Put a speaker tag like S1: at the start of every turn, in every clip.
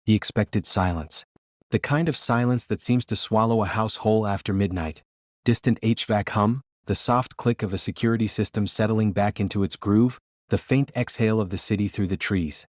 S1: He expected silence. The kind of silence that seems to swallow a house whole after midnight. Distant HVAC hum, the soft click of a security system settling back into its groove, the faint exhale of the city through the trees.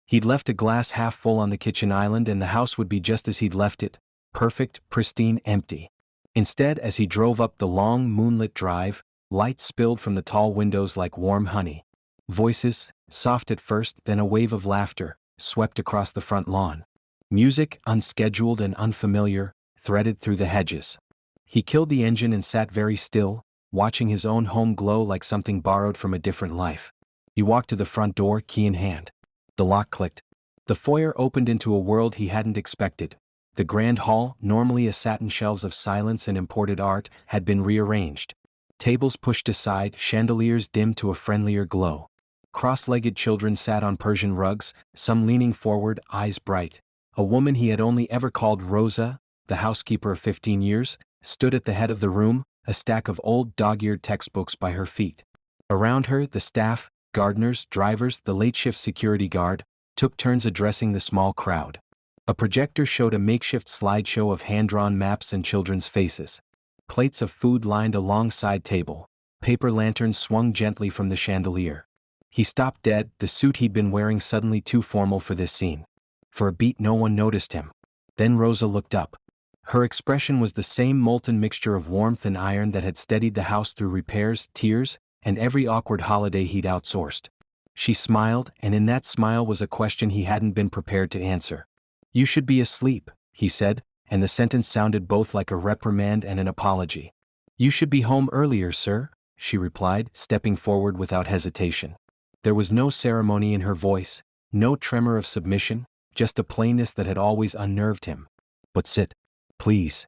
S1: He'd left a glass half full on the kitchen island and the house would be just as he'd left it, perfect, pristine, empty. Instead, as he drove up the long, moonlit drive, light spilled from the tall windows like warm honey. Voices, soft at first, then a wave of laughter, swept across the front lawn. Music, unscheduled and unfamiliar, threaded through the hedges. He killed the engine and sat very still, watching his own home glow like something borrowed from a different life. He walked to the front door, key in hand. The lock clicked. The foyer opened into a world he hadn't expected. The grand hall, normally a satin shelves of silence and imported art, had been rearranged. Tables pushed aside, chandeliers dimmed to a friendlier glow. Cross-legged children sat on Persian rugs, some leaning forward, eyes bright. A woman he had only ever called Rosa, the housekeeper of 15 years, stood at the head of the room, a stack of old dog-eared textbooks by her feet. Around her, the staff, gardeners, drivers, the late-shift security guard, took turns addressing the small crowd. A projector showed a makeshift slideshow of hand-drawn maps and children's faces. Plates of food lined a long-side table. Paper lanterns swung gently from the chandelier. He stopped dead, the suit he'd been wearing suddenly too formal for this scene. For a beat no one noticed him. Then Rosa looked up. Her expression was the same molten mixture of warmth and iron that had steadied the house through repairs, tears, and every awkward holiday he'd outsourced. She smiled, and in that smile was a question he hadn't been prepared to answer. "You should be asleep," he said, and the sentence sounded both like a reprimand and an apology. "You should be home earlier, sir," she replied, stepping forward without hesitation. There was no ceremony in her voice, no tremor of submission, just a plainness that had always unnerved him. "But sit, please."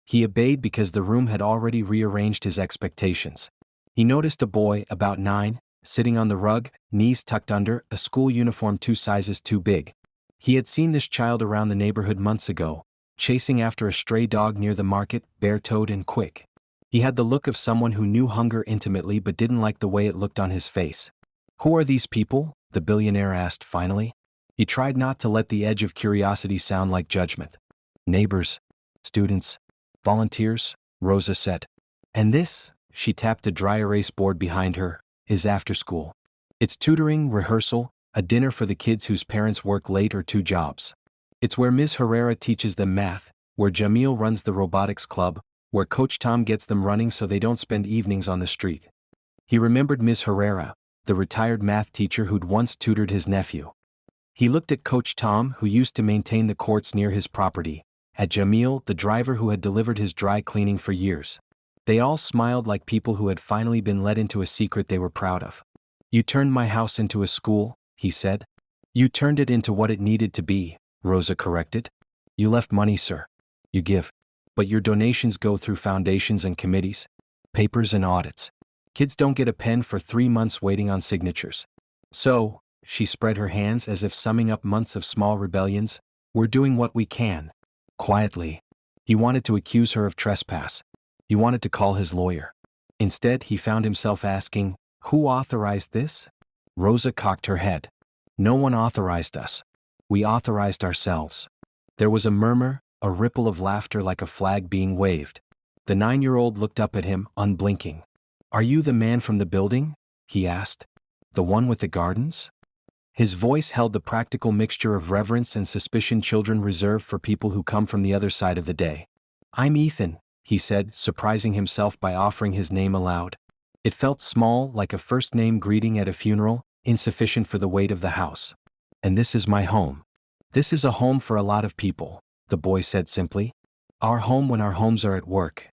S1: He obeyed because the room had already rearranged his expectations. He noticed a boy, about 9, sitting on the rug, knees tucked under, a school uniform 2 sizes too big. He had seen this child around the neighborhood months ago, chasing after a stray dog near the market, bare-toed and quick. He had the look of someone who knew hunger intimately but didn't like the way it looked on his face. "Who are these people?" the billionaire asked finally. He tried not to let the edge of curiosity sound like judgment. "Neighbors, students, volunteers," Rosa said. "And this," she tapped a dry erase board behind her, "is after school. It's tutoring, rehearsal, a dinner for the kids whose parents work late or 2 jobs. It's where Ms. Herrera teaches them math, where Jamil runs the robotics club, where Coach Tom gets them running so they don't spend evenings on the street." He remembered Ms. Herrera, the retired math teacher who'd once tutored his nephew. He looked at Coach Tom, who used to maintain the courts near his property, at Jamil, the driver who had delivered his dry cleaning for years. They all smiled like people who had finally been let into a secret they were proud of. "You turned my house into a school," he said. "You turned it into what it needed to be," Rosa corrected. "You left money, sir. You give. But your donations go through foundations and committees, papers and audits. Kids don't get a pen for 3 months waiting on signatures. So," she spread her hands as if summing up months of small rebellions, "we're doing what we can." Quietly. He wanted to accuse her of trespass. He wanted to call his lawyer. Instead, he found himself asking, "Who authorized this?" Rosa cocked her head. "No one authorized us. We authorized ourselves." There was a murmur, a ripple of laughter like a flag being waved. The 9-year-old looked up at him, unblinking. "Are you the man from the building?" he asked. "The one with the gardens?" His voice held the practical mixture of reverence and suspicion children reserve for people who come from the other side of the day. "I'm Ethan," he said, surprising himself by offering his name aloud. It felt small, like a first-name greeting at a funeral, insufficient for the weight of the house. "And this is my home." "This is a home for a lot of people," the boy said simply. "Our home when our homes are at work."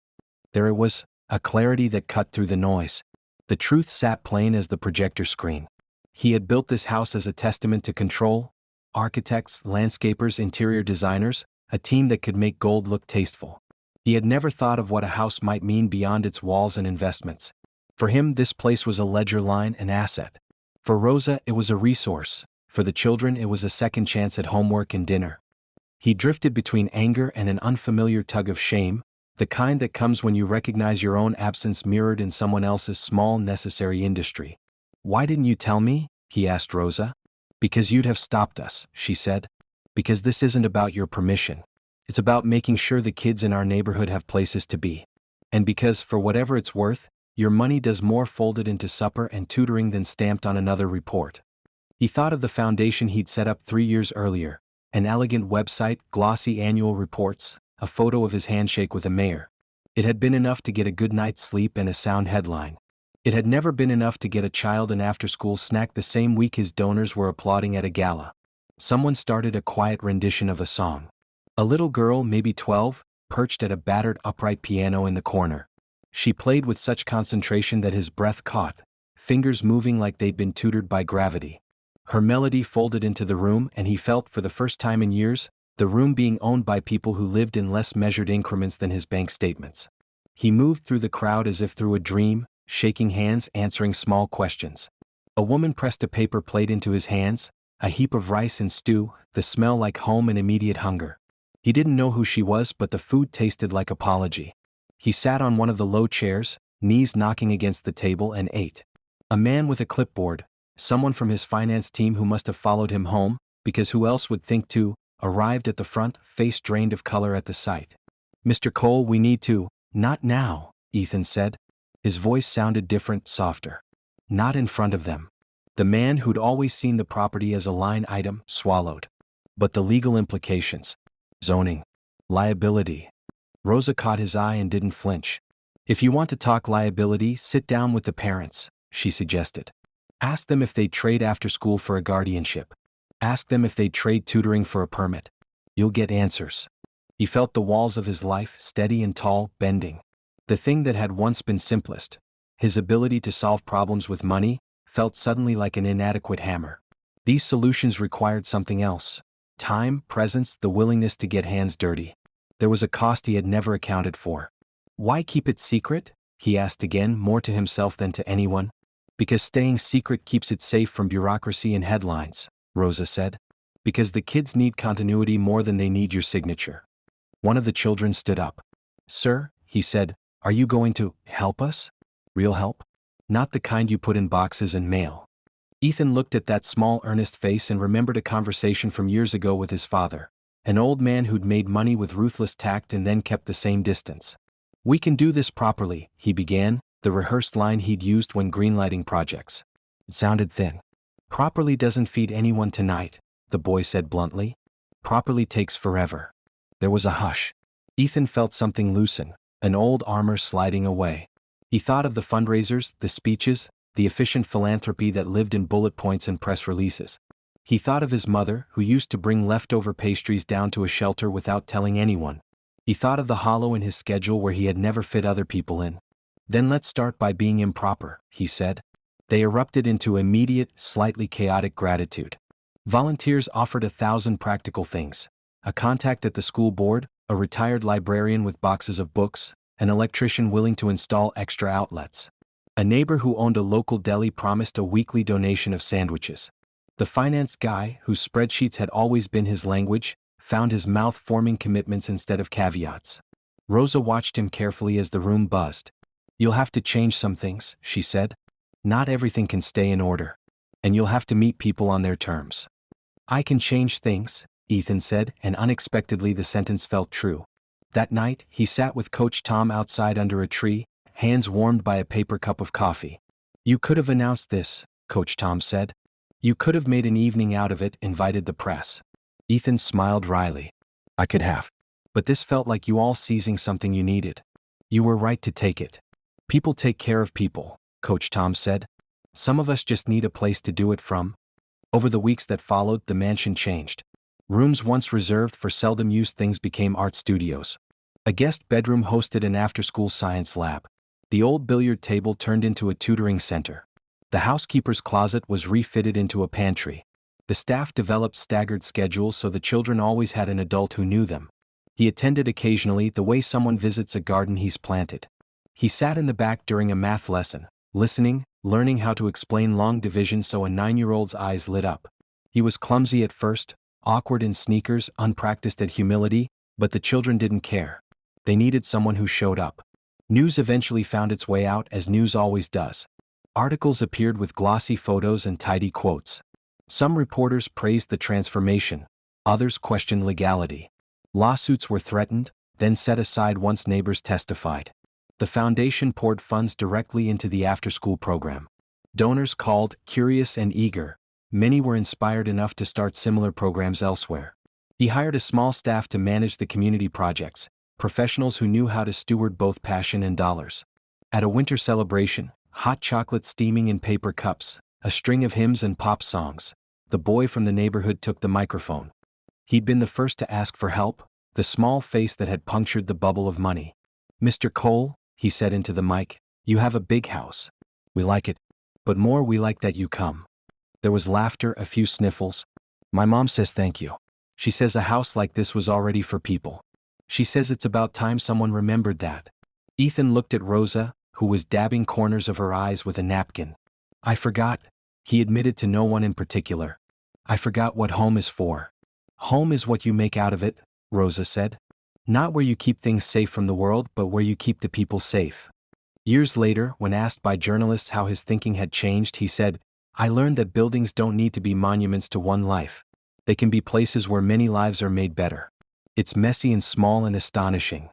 S1: There it was, a clarity that cut through the noise. The truth sat plain as the projector screen. He had built this house as a testament to control. Architects, landscapers, interior designers, a team that could make gold look tasteful. He had never thought of what a house might mean beyond its walls and investments. For him, this place was a ledger line, an asset. For Rosa, it was a resource. For the children, it was a second chance at homework and dinner. He drifted between anger and an unfamiliar tug of shame, the kind that comes when you recognize your own absence mirrored in someone else's small, necessary industry. "Why didn't you tell me?" he asked Rosa. "Because you'd have stopped us," she said. Because this isn't about your permission. It's about making sure the kids in our neighborhood have places to be. And because, for whatever it's worth, your money does more folded into supper and tutoring than stamped on another report. He thought of the foundation he'd set up 3 years earlier, an elegant website, glossy annual reports, a photo of his handshake with a mayor. It had been enough to get a good night's sleep and a sound headline. It had never been enough to get a child an after-school snack the same week his donors were applauding at a gala. Someone started a quiet rendition of a song. A little girl, maybe 12, perched at a battered upright piano in the corner. She played with such concentration that his breath caught, fingers moving like they'd been tutored by gravity. Her melody folded into the room, and he felt, for the first time in years, the room being owned by people who lived in less measured increments than his bank statements. He moved through the crowd as if through a dream, shaking hands, answering small questions. A woman pressed a paper plate into his hands, a heap of rice and stew, the smell like home and immediate hunger. He didn't know who she was, but the food tasted like apology. He sat on one of the low chairs, knees knocking against the table, and ate. A man with a clipboard, someone from his finance team who must have followed him home, because who else would think to, arrived at the front, face drained of color at the sight. "Mr. Cole, we need to." "Not now," Ethan said. His voice sounded different, softer. "Not in front of them." The man who'd always seen the property as a line item swallowed. But the legal implications. Zoning. Liability. Rosa caught his eye and didn't flinch. "If you want to talk liability, sit down with the parents," she suggested. "Ask them if they'd trade after school for a guardianship. Ask them if they'd trade tutoring for a permit. You'll get answers." He felt the walls of his life, steady and tall, bending. The thing that had once been simplest, his ability to solve problems with money, felt suddenly like an inadequate hammer. These solutions required something else. Time, presence, the willingness to get hands dirty. There was a cost he had never accounted for. "Why keep it secret?" he asked again, more to himself than to anyone. "Because staying secret keeps it safe from bureaucracy and headlines," Rosa said. "Because the kids need continuity more than they need your signature." One of the children stood up. "Sir," he said, "are you going to help us? Real help? Not the kind you put in boxes and mail." Ethan looked at that small, earnest face and remembered a conversation from years ago with his father, an old man who'd made money with ruthless tact and then kept the same distance. "We can do this properly," he began, the rehearsed line he'd used when greenlighting projects. It sounded thin. "Properly doesn't feed anyone tonight," the boy said bluntly. "Properly takes forever." There was a hush. Ethan felt something loosen, an old armor sliding away. He thought of the fundraisers, the speeches, the efficient philanthropy that lived in bullet points and press releases. He thought of his mother, who used to bring leftover pastries down to a shelter without telling anyone. He thought of the hollow in his schedule where he had never fit other people in. "Then let's start by being improper," he said. They erupted into immediate, slightly chaotic gratitude. Volunteers offered 1,000 practical things. A contact at the school board, a retired librarian with boxes of books, an electrician willing to install extra outlets. A neighbor who owned a local deli promised a weekly donation of sandwiches. The finance guy, whose spreadsheets had always been his language, found his mouth forming commitments instead of caveats. Rosa watched him carefully as the room buzzed. "You'll have to change some things," she said. "Not everything can stay in order. And you'll have to meet people on their terms." "I can change things," Ethan said, and unexpectedly the sentence felt true. That night, he sat with Coach Tom outside under a tree, hands warmed by a paper cup of coffee. "You could have announced this," Coach Tom said. "You could have made an evening out of it, invited the press." Ethan smiled wryly. "I could have. But this felt like you all seizing something you needed. You were right to take it. People take care of people," Coach Tom said. "Some of us just need a place to do it from." Over the weeks that followed, the mansion changed. Rooms once reserved for seldom used things became art studios. A guest bedroom hosted an after-school science lab. The old billiard table turned into a tutoring center. The housekeeper's closet was refitted into a pantry. The staff developed staggered schedules so the children always had an adult who knew them. He attended occasionally, the way someone visits a garden he's planted. He sat in the back during a math lesson, listening, learning how to explain long division so a 9-year-old's eyes lit up. He was clumsy at first, awkward in sneakers, unpracticed at humility, but the children didn't care. They needed someone who showed up. News eventually found its way out, as news always does. Articles appeared with glossy photos and tidy quotes. Some reporters praised the transformation. Others questioned legality. Lawsuits were threatened, then set aside once neighbors testified. The foundation poured funds directly into the after-school program. Donors called, curious and eager. Many were inspired enough to start similar programs elsewhere. He hired a small staff to manage the community projects, professionals who knew how to steward both passion and dollars. At a winter celebration, hot chocolate steaming in paper cups, a string of hymns and pop songs, the boy from the neighborhood took the microphone. He'd been the first to ask for help, the small face that had punctured the bubble of money. "Mr. Cole," he said into the mic, "you have a big house. We like it. But more we like that you come." There was laughter, a few sniffles. "My mom says thank you. She says a house like this was already for people. She says it's about time someone remembered that." Ethan looked at Rosa, who was dabbing corners of her eyes with a napkin. "I forgot," he admitted to no one in particular. "I forgot what home is for." "Home is what you make out of it," Rosa said. "Not where you keep things safe from the world, but where you keep the people safe." Years later, when asked by journalists how his thinking had changed, he said, "I learned that buildings don't need to be monuments to one life. They can be places where many lives are made better. It's messy and small and astonishing."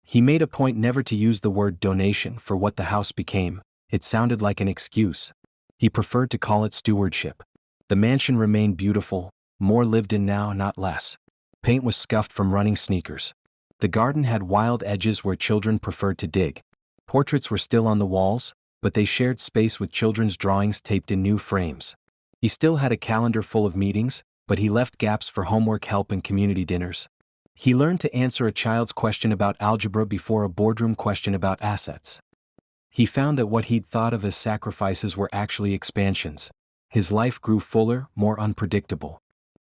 S1: He made a point never to use the word donation for what the house became. It sounded like an excuse. He preferred to call it stewardship. The mansion remained beautiful, more lived in now, not less. Paint was scuffed from running sneakers. The garden had wild edges where children preferred to dig. Portraits were still on the walls, but they shared space with children's drawings taped in new frames. He still had a calendar full of meetings, but he left gaps for homework help and community dinners. He learned to answer a child's question about algebra before a boardroom question about assets. He found that what he'd thought of as sacrifices were actually expansions. His life grew fuller, more unpredictable.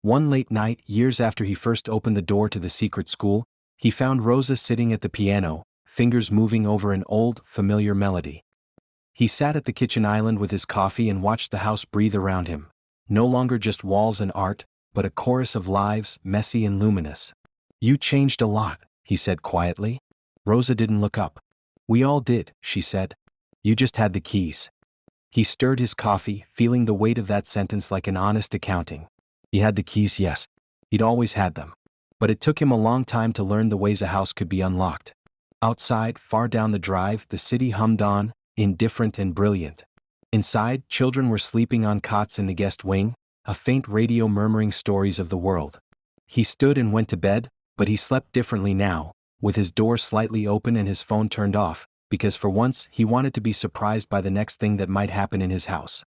S1: One late night, years after he first opened the door to the secret school, he found Rosa sitting at the piano, fingers moving over an old, familiar melody. He sat at the kitchen island with his coffee and watched the house breathe around him. No longer just walls and art, but a chorus of lives, messy and luminous. "You changed a lot," he said quietly. Rosa didn't look up. "We all did," she said. "You just had the keys." He stirred his coffee, feeling the weight of that sentence like an honest accounting. He had the keys, yes. He'd always had them. But it took him a long time to learn the ways a house could be unlocked. Outside, far down the drive, the city hummed on, indifferent and brilliant. Inside, children were sleeping on cots in the guest wing, a faint radio murmuring stories of the world. He stood and went to bed, but he slept differently now, with his door slightly open and his phone turned off, because for once he wanted to be surprised by the next thing that might happen in his house.